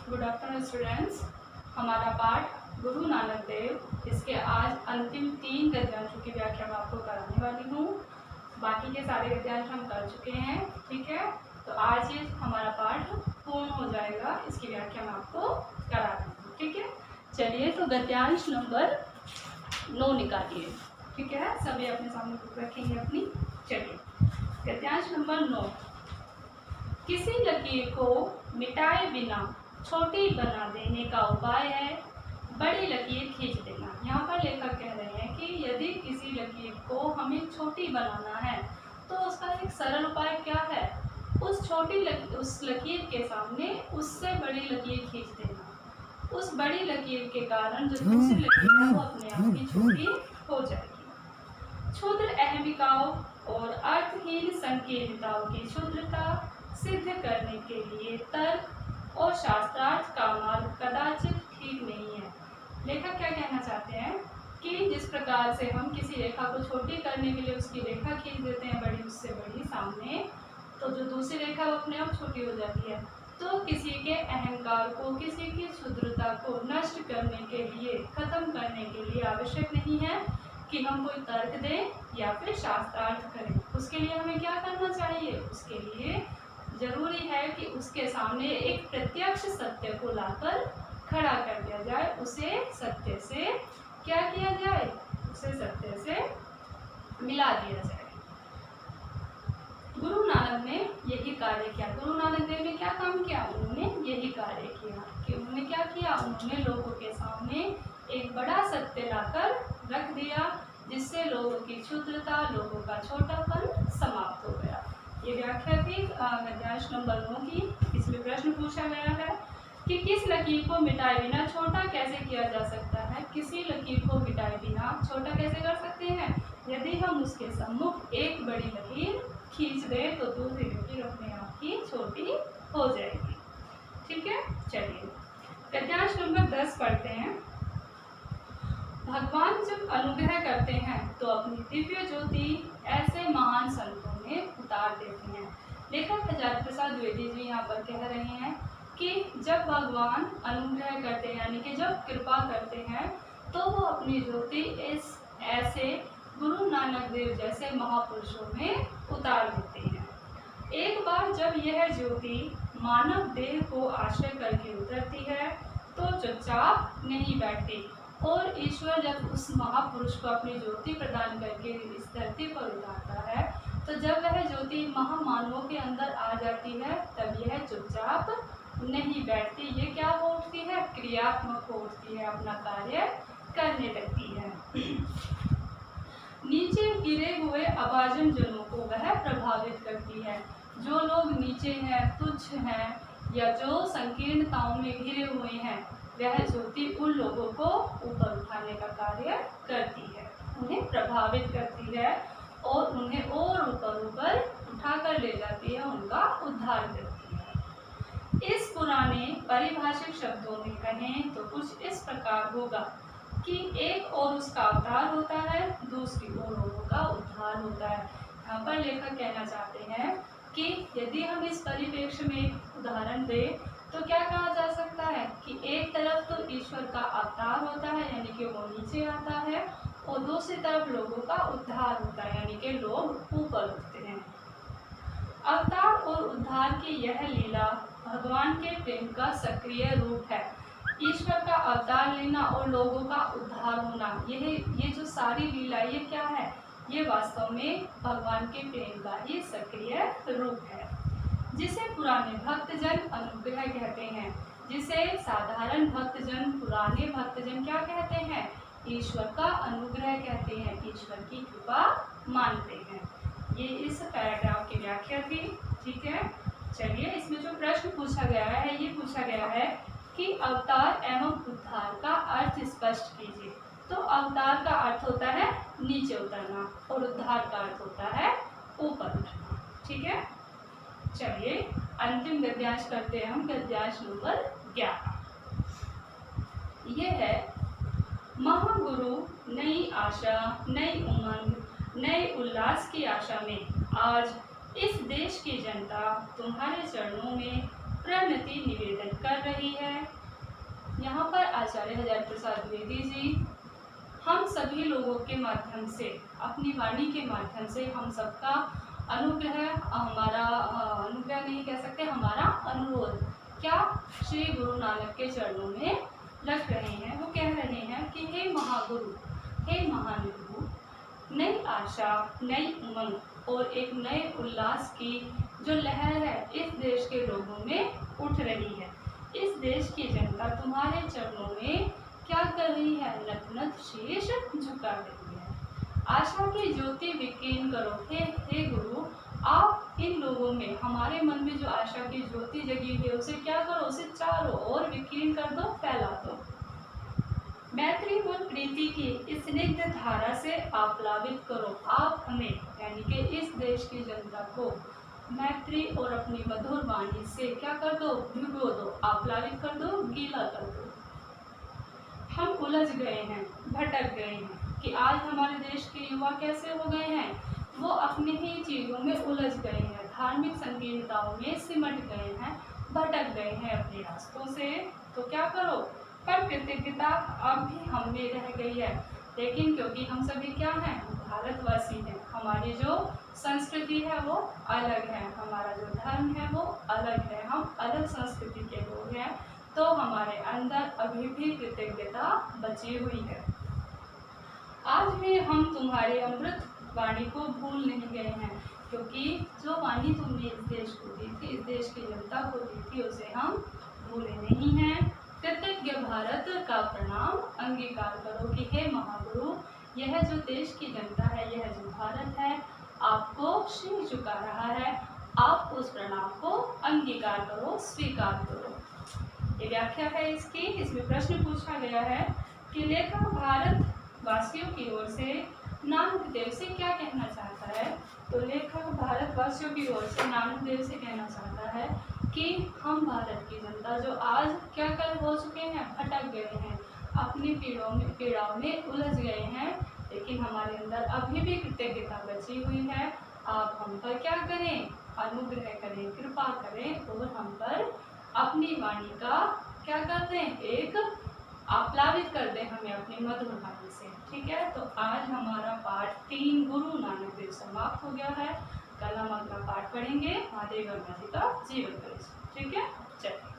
Good afternoon students. हमारा पाठ गुरु नानक देव, इसके आज अंतिम 3 गद्यांशों की व्याख्या मैं आपको कराने वाली हूँ। बाकी के सारे गद्यांश हम कर चुके हैं, ठीक है। तो आज ये हमारा पाठ पूर्ण हो जाएगा, इसकी व्याख्या मैं आपको करा रही हूँ, ठीक है। चलिए, तो गद्यांश नंबर 9 निकालिए, ठीक है। सभी अपने सामने बुक रखेंगे अपनी। चलिए, गद्यांश नंबर 9। किसी लकीर को मिटाए बिना छोटी बना देने का उपाय है बड़ी लकीर खींच देना। यहाँ पर लेखक कह रहे हैं कि यदि किसी लकीर को हमें छोटी बनाना है तो उसका एक सरल उपाय क्या है, उस लकीर के सामने उससे बड़ी लकीर खींच देना। उस बड़ी लकीर के कारण जो दूसरी लकीर है वो अपने आप ही छोटी हो जाएगी। क्षुद्र अहमिकाओं और अर्थहीन संकीर्णताओं की क्षुद्रता सिद्ध करने के लिए तर्क और शास्त्रार्थ का मार्ग कदाचित ठीक नहीं है। लेखक क्या कहना चाहते हैं कि जिस प्रकार से हम किसी रेखा को छोटी करने के लिए उसकी रेखा खींच देते हैं बड़ी उससे बड़ी सामने, तो जो दूसरी रेखा वो अपने आप छोटी हो जाती है। तो किसी के अहंकार को, किसी की क्षुद्रता को नष्ट करने के लिए, खत्म करने के लिए आवश्यक नहीं है कि हम कोई तर्क दें या फिर शास्त्रार्थ करें। उसके लिए हमें क्या करना चाहिए? उसके लिए जरूरी है कि उसके सामने एक प्रत्यक्ष सत्य को लाकर खड़ा कर दिया जाए, उसे सत्य से क्या किया जाए, उसे सत्य से मिला दिया जाए। गुरु नानक ने यही कार्य किया। गुरु नानक देव ने क्या काम किया? उन्होंने यही कार्य किया कि उन्होंने क्या किया, उन्होंने लोगों के सामने एक बड़ा सत्य लाकर रख दिया, जिससे लोगों की क्षुद्रता, लोगों का छोटापन समाप्त हो गया। ये व्याख्या थी गद्यांश नंबर 9 की। इसमें प्रश्न पूछा गया है कि किस लकीर को मिटाए बिना छोटा कैसे किया जा सकता है। किसी लकीर को मिटाए बिना छोटा कैसे कर सकते हैं? यदि हम उसके सम्मुख एक बड़ी लकीर खींच दें तो दूसरी लकीर अपने आप ही छोटी हो जाएगी, ठीक है। चलिए, गद्यांश नंबर 10 पढ़ते हैं। भगवान जब अनुग्रह करते हैं तो अपनी दिव्य ज्योति ऐसे महान संतों में उतार देते हैं। लेखक हजारी प्रसाद द्विवेदी जी यहाँ पर कह रहे हैं कि जब भगवान अनुग्रह करते हैं, यानी कि जब कृपा करते हैं, तो वो अपनी ज्योति इस ऐसे गुरु नानक देव जैसे महापुरुषों में उतार देते हैं। एक बार जब यह ज्योति मानव देह को आश्रय करके उतरती है तो चुपचाप नहीं बैठती, और ईश्वर जब उस महापुरुष को अपनी ज्योति प्रदान करके इस धरती पर उतारता है, तो जब वह ज्योति महामानवों के अंदर आ जाती है तब यह चुपचाप नहीं बैठती। ये क्या हो उठती है? क्रियात्मक हो उठती है, अपना कार्य करने लगती है। नीचे गिरे हुए अभाजन जनों को वह प्रभावित करती है। जो लोग नीचे हैं, तुच्छ हैं, या जो संकीर्णताओं में घिरे हुए हैं, वह ज्योति उन लोगों को ऊपर उठाने का कार्य करती है, उन्हें प्रभावित करती है और उन्हें और ऊपर ऊपर उठाकर ले जाती है, उनका उद्धार करती है। इस पुराने पारिभाषिक शब्दों में कहें तो कुछ इस प्रकार होगा कि एक और उसका अवतार होता है, दूसरी ओर लोगों का उद्धार होता है। यहाँ पर लेखक कहना चाहते हैं कि यदि हम इस परिप्रेक्ष्य में एक उदाहरण दें तो क्या कहा जा सकता है कि एक तरफ तो ईश्वर का अवतार होता है, यानी कि वो नीचे आता है, और दूसरी तरफ लोगों का उद्धार होता है, यानी कि लोग ऊपर उठते हैं। अवतार और उद्धार की यह लीला भगवान के प्रेम का सक्रिय रूप है। ईश्वर का अवतार लेना और लोगों का उद्धार होना, ये जो सारी लीला ये क्या है? ये वास्तव में भगवान के प्रेम का ही सक्रिय रूप है, जिसे पुराने भक्तजन अनुग्रह कहते हैं, जिसे साधारण भक्तजन, पुराने भक्तजन क्या कहते हैं? ईश्वर का अनुग्रह कहते हैं, ईश्वर की कृपा मानते हैं। ये इस पैराग्राफ की व्याख्या थी, ठीक है। चलिए, इसमें जो प्रश्न पूछा गया है, ये पूछा गया है कि अवतार एवं उद्धार का अर्थ स्पष्ट कीजिए। तो अवतार का अर्थ होता है नीचे उतरना और उद्धार का अर्थ होता है ऊपर उठना, ठीक है। चलिए, अंतिम गद्यांश करते हैं हम, गद्यांश नंबर 11। ये है, महागुरु नई आशा, नई उमंग, नए उल्लास की आशा में आज इस देश की जनता तुम्हारे चरणों में प्रणति निवेदन कर रही है। यहाँ पर आचार्य हजारी प्रसाद द्विवेदी जी हम सभी लोगों के माध्यम से, अपनी वाणी के माध्यम से हम सबका अनुग्रह, हमारा अनुग्रह नहीं कह सकते, हमारा अनुरोध क्या श्री गुरु नानक के चरणों में रख रहे हैं। वो कह रहे हैं कि हे महागुरु, हे महानुभाव, नई आशा, नई उमंग और एक नए उल्लास की जो लहर है इस देश के लोगों में उठ रही है। इस देश की जनता तुम्हारे चरणों में क्या कर रही है? नतमस्तक शीश झुका रही है। आशा की ज्योति विकीर्ण करो। हे गुरु, आप इन लोगों में, हमारे मन में जो आशा की ज्योति जगी है उसे क्या करो? उसे चारों ओर विकीर्ण कर दो, फैला दो। मैत्री और प्रीति की इस स्निग्ध धारा से आप्लावित करो। आप हमें, यानी कि इस देश की जनता को मैत्री और अपनी मधुर वाणी से क्या कर दो? भिगो दो, आप्लावित कर दो, गीला कर दो। हम उलझ गए हैं, भटक गए हैं कि आज हमारे देश के युवा कैसे हो गए हैं? वो अपनी ही चीज़ों में उलझ गए हैं, धार्मिक संकीर्णताओं में सिमट गए हैं, भटक गए हैं अपने रास्तों से। तो क्या करो? पर कृतज्ञता अब भी हम में रह गई है, लेकिन क्योंकि हम सभी क्या हैं? भारतवासी हैं। हमारी जो संस्कृति है वो अलग है, हमारा जो धर्म है वो अलग है, हम अलग संस्कृति के लोग हैं, तो हमारे अंदर अभी भी कृतज्ञता बची हुई है। आज भी हम तुम्हारे अमृत वाणी को भूल नहीं गए हैं, क्योंकि जो वाणी तुमने इस देश को दी थी, इस देश की जनता को दी थी, उसे हम भूले नहीं हैं। कृतज्ञ भारत का प्रणाम अंगीकार करो कि हे महागुरु, यह जो देश की जनता है, यह जो भारत है, आपको शीश झुका रहा है। आप उस प्रणाम को अंगीकार करो, स्वीकार करो। ये व्याख्या है इसकी। इसमें प्रश्न पूछा गया है कि लेखक भारत वासियों की ओर से नानक देव से क्या कहना चाहता है। तो लेखक भारतवासियों की ओर से नानक देव से कहना चाहता है कि हम भारत की जनता जो आज क्या कर हो चुके हैं? भटक गए हैं, अपनी पीड़ाओं में उलझ गए हैं, लेकिन हमारे अंदर अभी भी कृतज्ञता बची हुई है। आप हम पर क्या करें? अनुग्रह करें, कृपा करें और हम पर अपनी वाणी का क्या कर दें? एक आप्लावित कर दें हमें अपनी मधुर वाणी से। ठीक है, तो आज हमारा पाठ 3 गुरु नानक देव समाप्त हो गया है। कल हम अगला पाठ पढ़ेंगे महादेव वर्मा जी का जीवन परिचय। ठीक है, चलिए।